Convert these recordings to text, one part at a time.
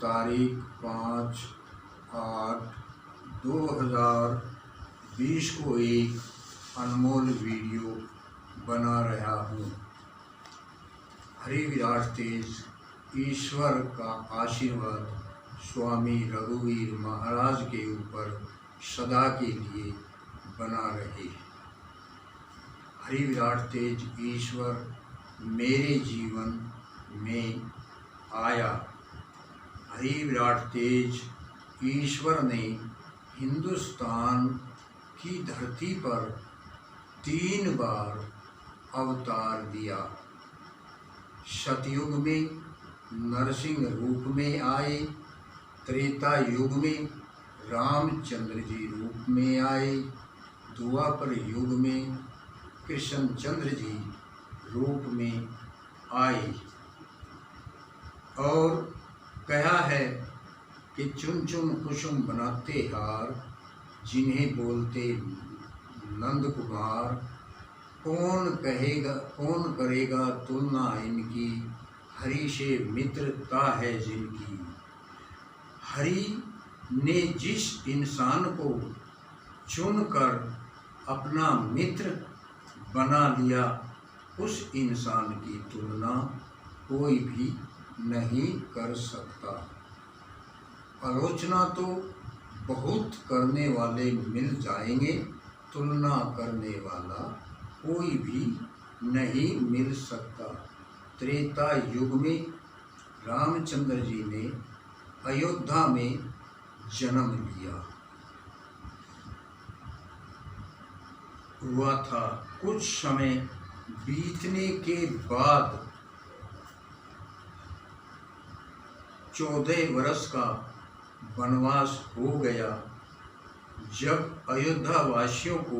तारीख 5/8/2020 को एक अनमोल वीडियो बना रहा हूँ। हरि विराट तेज ईश्वर का आशीर्वाद स्वामी रघुवीर महाराज के ऊपर सदा के लिए बना रहे। हरि विराट तेज ईश्वर मेरे जीवन में आया। हरि विराट तेज ईश्वर ने हिंदुस्तान की धरती पर 3 बार अवतार दिया। सतयुग में नरसिंह रूप में आए, त्रेता युग में रामचंद्र जी रूप में आए, द्वापर युग में कृष्णचंद्र जी रूप में आए। और कहा है कि चुन चुन कुसुम बनाते हार, जिन्हें बोलते नंद कुमार। कौन करेगा तुलना इनकी, हरि से मित्रता है जिनकी। हरि ने जिस इंसान को चुनकर अपना मित्र बना लिया, उस इंसान की तुलना कोई भी नहीं कर सकता। आलोचना तो बहुत करने वाले मिल जाएंगे, तुलना करने वाला कोई भी नहीं मिल सकता। त्रेता युग में रामचंद्र जी ने अयोध्या में जन्म लिया हुआ था। कुछ समय बीतने के बाद 14 वर्ष का वनवास हो गया। जब अयोध्या वासियों को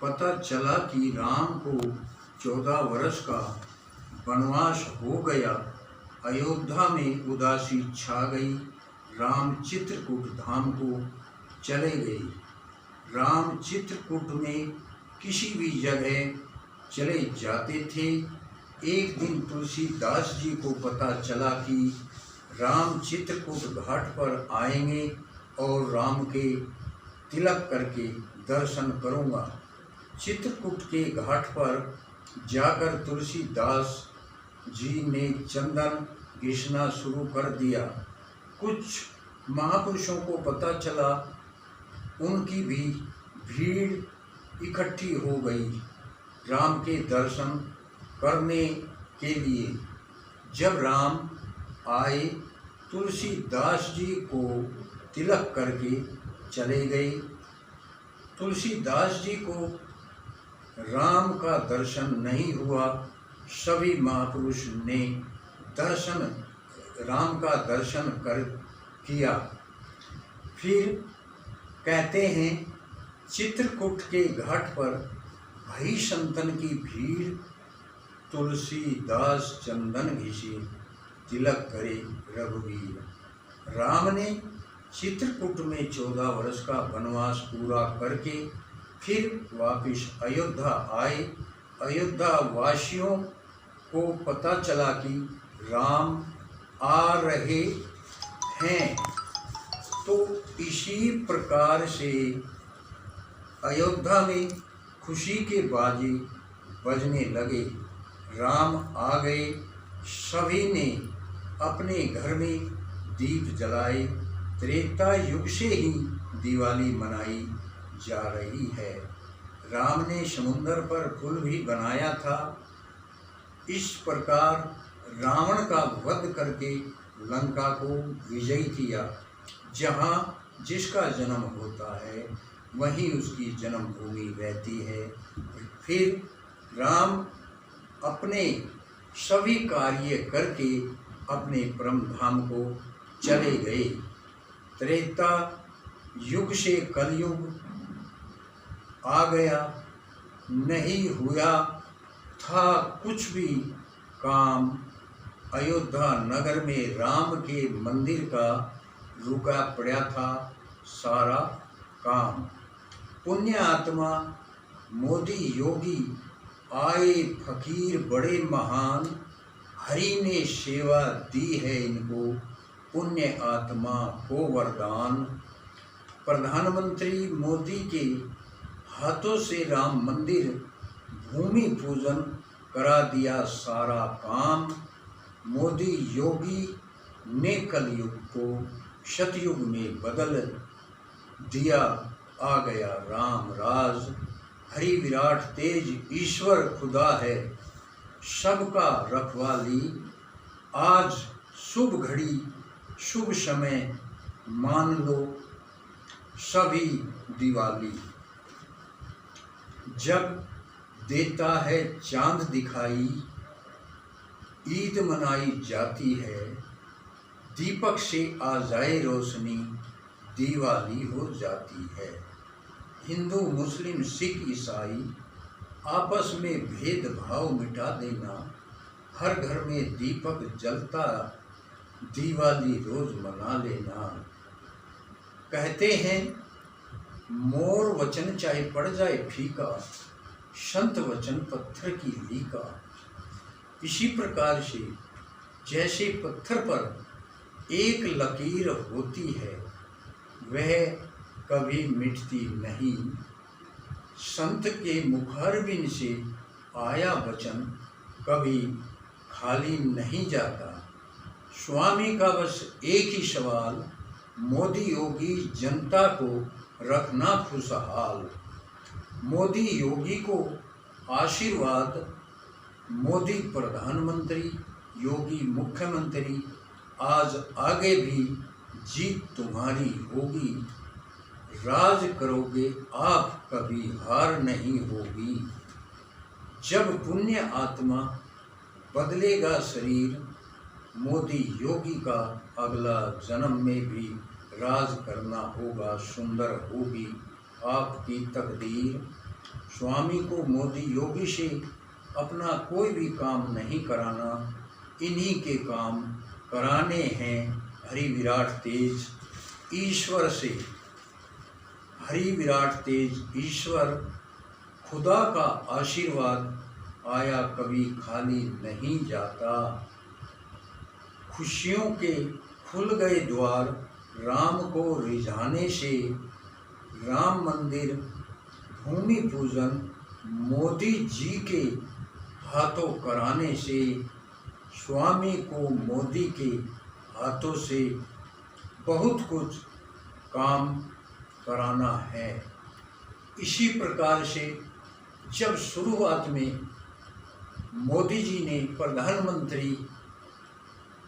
पता चला कि राम को 14 वर्ष का वनवास हो गया, अयोध्या में उदासी छा गई। राम चित्रकूट धाम को चले गए। राम चित्रकूट में किसी भी जगह चले जाते थे। एक दिन तुलसीदास जी को पता चला कि राम चित्रकूट घाट पर आएंगे और राम के तिलक करके दर्शन करूँगा। चित्रकूट के घाट पर जाकर तुलसीदास जी ने चंदन घिसना शुरू कर दिया। कुछ महापुरुषों को पता चला, उनकी भी भीड़ इकट्ठी हो गई राम के दर्शन करने के लिए। जब राम आए, तुलसीदास जी को तिलक करके चले गए। तुलसीदास जी को राम का दर्शन नहीं हुआ। सभी महापुरुष ने राम का दर्शन किया। फिर कहते हैं, चित्रकूट के घाट पर भाई संतन की भीड़, तुलसीदास चंदन घिसे तिलक करे रघुवीर। राम ने चित्रकूट में 14 वर्ष का वनवास पूरा करके फिर वापिस अयोध्या आए। अयोध्या वासियों को पता चला कि राम आ रहे हैं, तो इसी प्रकार से अयोध्या में खुशी के बाजे बजने लगे। राम आ गए। सभी ने अपने घर में दीप जलाए। त्रेता युग से ही दिवाली मनाई जा रही है। राम ने समुद्र पर पुल भी बनाया था। इस प्रकार रावण का वध करके लंका को विजयी किया। जहाँ जिसका जन्म होता है वहीं उसकी जन्मभूमि रहती है। फिर राम अपने सभी कार्य करके अपने परम धाम को चले गए। त्रेता युग से कलयुग आ गया। नहीं हुआ था कुछ भी काम। अयोध्या नगर में राम के मंदिर का रुका पड़ा था सारा काम। पुण्य आत्मा मोदी योगी आए फकीर बड़े महान, हरि ने सेवा दी है इनको पुण्य आत्मा को वरदान। प्रधानमंत्री मोदी के हाथों से राम मंदिर भूमि पूजन करा दिया सारा काम। मोदी योगी ने कलयुग को सतयुग में बदल दिया, आ गया राम राज। हरि विराट तेज ईश्वर खुदा है, सबका रखवाली। आज शुभ घड़ी शुभ समय, मान लो सभी दिवाली। जब देता है चांद दिखाई, ईद मनाई जाती है। दीपक से आ जाए रोशनी, दिवाली हो जाती है। हिंदू मुस्लिम सिख ईसाई आपस में भेदभाव मिटा देना। हर घर में दीपक जलता, दिवाली रोज मना लेना। कहते हैं मोर वचन चाहे पड़ जाए फीका, संत वचन पत्थर की लीका। इसी प्रकार से जैसे पत्थर पर एक लकीर होती है, वह कभी मिटती नहीं। संत के मुखारबिन से आया वचन कभी खाली नहीं जाता। स्वामी का बस एक ही सवाल, मोदी योगी जनता को रखना खुशहाल। मोदी योगी को आशीर्वाद, मोदी प्रधानमंत्री योगी मुख्यमंत्री। आज आगे भी जीत तुम्हारी होगी, राज करोगे आप, कभी हार नहीं होगी। जब पुण्य आत्मा बदलेगा शरीर, मोदी योगी का अगला जन्म में भी राज करना होगा, सुंदर होगी आपकी तकदीर। स्वामी को मोदी योगी से अपना कोई भी काम नहीं कराना, इन्हीं के काम कराने हैं हरि विराट तेज ईश्वर से। हरि विराट तेज ईश्वर खुदा का आशीर्वाद आया कभी खाली नहीं जाता। खुशियों के खुल गए द्वार राम को रिझाने से। राम मंदिर भूमि पूजन मोदी जी के हाथों कराने से। स्वामी को मोदी के हाथों से बहुत कुछ काम कराना है। इसी प्रकार से जब शुरुआत में मोदी जी ने प्रधानमंत्री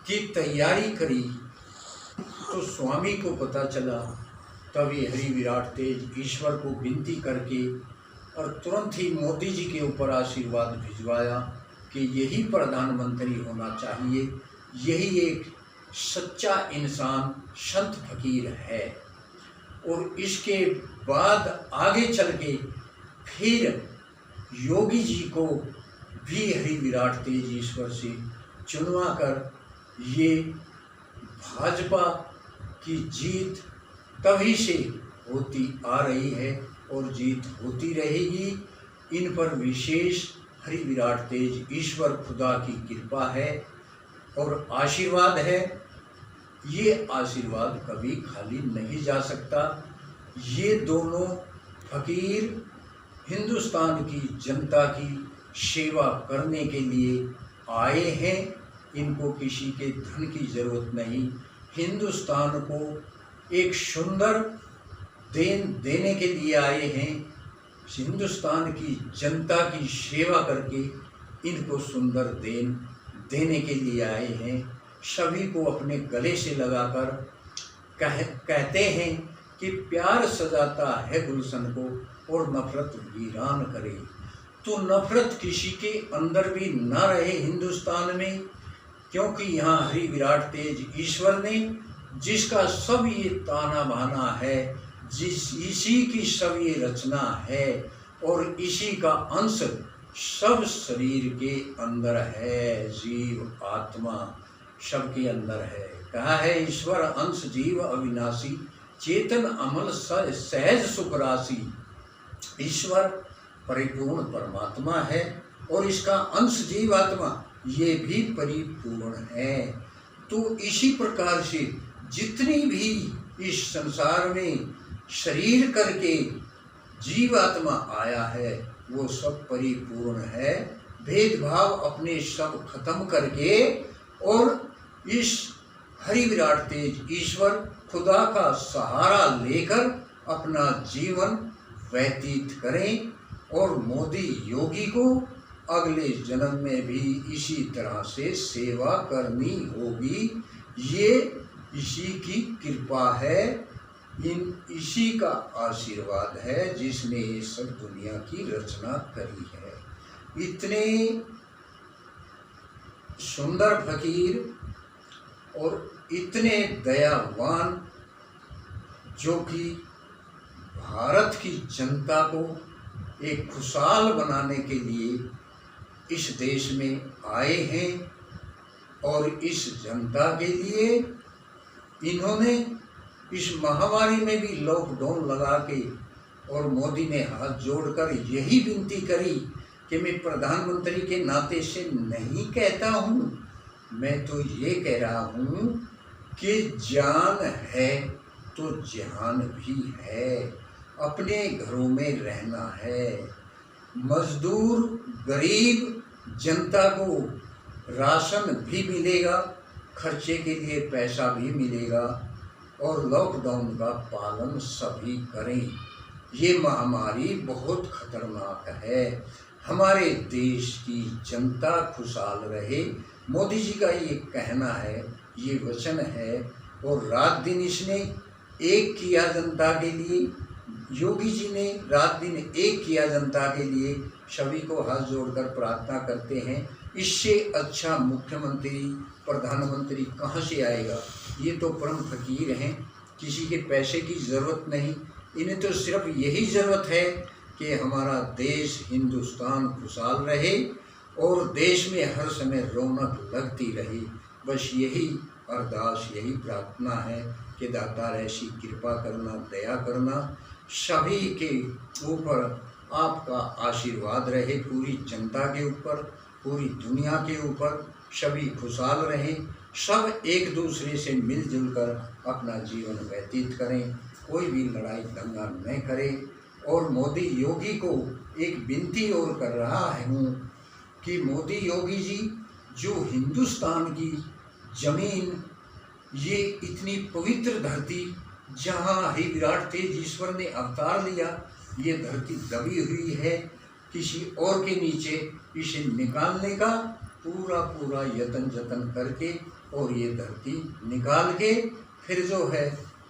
की तैयारी करी, तो स्वामी को पता चला। तभी हरि विराट तेज ईश्वर को विनती करके और तुरंत ही मोदी जी के ऊपर आशीर्वाद भिजवाया कि यही प्रधानमंत्री होना चाहिए, यही एक सच्चा इंसान संत फकीर है। और इसके बाद आगे चल के फिर योगी जी को भी हरि विराट तेज ईश्वर से चुनवा कर ये भाजपा की जीत तभी से होती आ रही है और जीत होती रहेगी। इन पर विशेष हरि विराट तेज ईश्वर खुदा की कृपा है और आशीर्वाद है। ये आशीर्वाद कभी खाली नहीं जा सकता। ये दोनों फकीर हिंदुस्तान की जनता की सेवा करने के लिए आए हैं। इनको किसी के धन की जरूरत नहीं। हिंदुस्तान को एक सुंदर देन देने के लिए आए हैं। हिंदुस्तान की जनता की सेवा करके इनको सुंदर देन देने के लिए आए हैं। सभी को अपने गले से लगाकर कहते हैं कि प्यार सजाता है गुलशन को और नफरत वीरान करे। तो नफरत किसी के अंदर भी ना रहे हिंदुस्तान में, क्योंकि यहाँ हरि विराट तेज ईश्वर ने जिसका सब ये ताना बाना है, इसी की सब ये रचना है और इसी का अंश सब शरीर के अंदर है। जीव आत्मा सबके अंदर है। कहा है ईश्वर अंश जीव अविनाशी, चेतन अमल सहज सुख राशि। ईश्वर परिपूर्ण परमात्मा है और इसका अंश जीव आत्मा ये भी परिपूर्ण है। तो इसी प्रकार से जितनी भी इस संसार में शरीर करके जीवात्मा आया है वो सब परिपूर्ण है। भेदभाव अपने सब खत्म करके और इस हरि विराट तेज ईश्वर खुदा का सहारा लेकर अपना जीवन व्यतीत करें और मोदी योगी को अगले जन्म में भी इसी तरह से सेवा करनी होगी। ये इसी की कृपा है, इसी का आशीर्वाद है जिसने ये सब दुनिया की रचना करी है। इतने सुंदर फकीर और इतने दयावान जो कि भारत की जनता को एक खुशहाल बनाने के लिए इस देश में आए हैं और इस जनता के लिए इन्होंने इस महामारी में भी लॉकडाउन लगा के और मोदी ने हाथ जोड़कर यही विनती करी कि मैं प्रधानमंत्री के नाते से नहीं कहता हूँ, मैं तो ये कह रहा हूँ कि जान है तो जहान भी है। अपने घरों में रहना है। मजदूर गरीब जनता को राशन भी मिलेगा, खर्चे के लिए पैसा भी मिलेगा और लॉकडाउन का पालन सभी करें। ये महामारी बहुत खतरनाक है। हमारे देश की जनता खुशहाल रहे, मोदी जी का ये कहना है, ये वचन है और रात दिन इसने एक किया जनता के लिए। योगी जी ने रात दिन एक किया जनता के लिए। सभी को हाथ जोड़कर प्रार्थना करते हैं। इससे अच्छा मुख्यमंत्री प्रधानमंत्री कहाँ से आएगा। ये तो परम फकीर हैं, किसी के पैसे की ज़रूरत नहीं। इन्हें तो सिर्फ यही ज़रूरत है कि हमारा देश हिंदुस्तान खुशहाल रहे और देश में हर समय रौनक लगती रहे। बस यही अरदास, यही प्रार्थना है कि दातार ऐसी कृपा करना, दया करना, सभी के ऊपर आपका आशीर्वाद रहे, पूरी जनता के ऊपर, पूरी दुनिया के ऊपर। सभी खुशहाल रहें, सब एक दूसरे से मिलजुल कर अपना जीवन व्यतीत करें, कोई भी लड़ाई दंगा न करें। और मोदी योगी को एक विनती और कर रहा हूँ कि मोदी योगी जी, जो हिंदुस्तान की ज़मीन, ये इतनी पवित्र धरती जहाँ हरि विराट तेज ईश्वर ने अवतार लिया, ये धरती दबी हुई है, किसी और के नीचे इसे निकालने का पूरा यत्न जतन करके और ये धरती निकाल के फिर जो है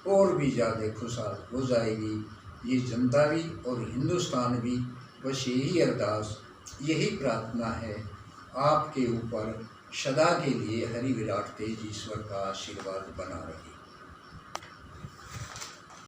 और भी ज़्यादा खुशहाल हो जाएगी ये जनता भी और हिंदुस्तान भी। बस यही अरदास, यही प्रार्थना है आपके ऊपर। सदा के लिए हरि विराट तेज ईश्वर का आशीर्वाद बना रहे।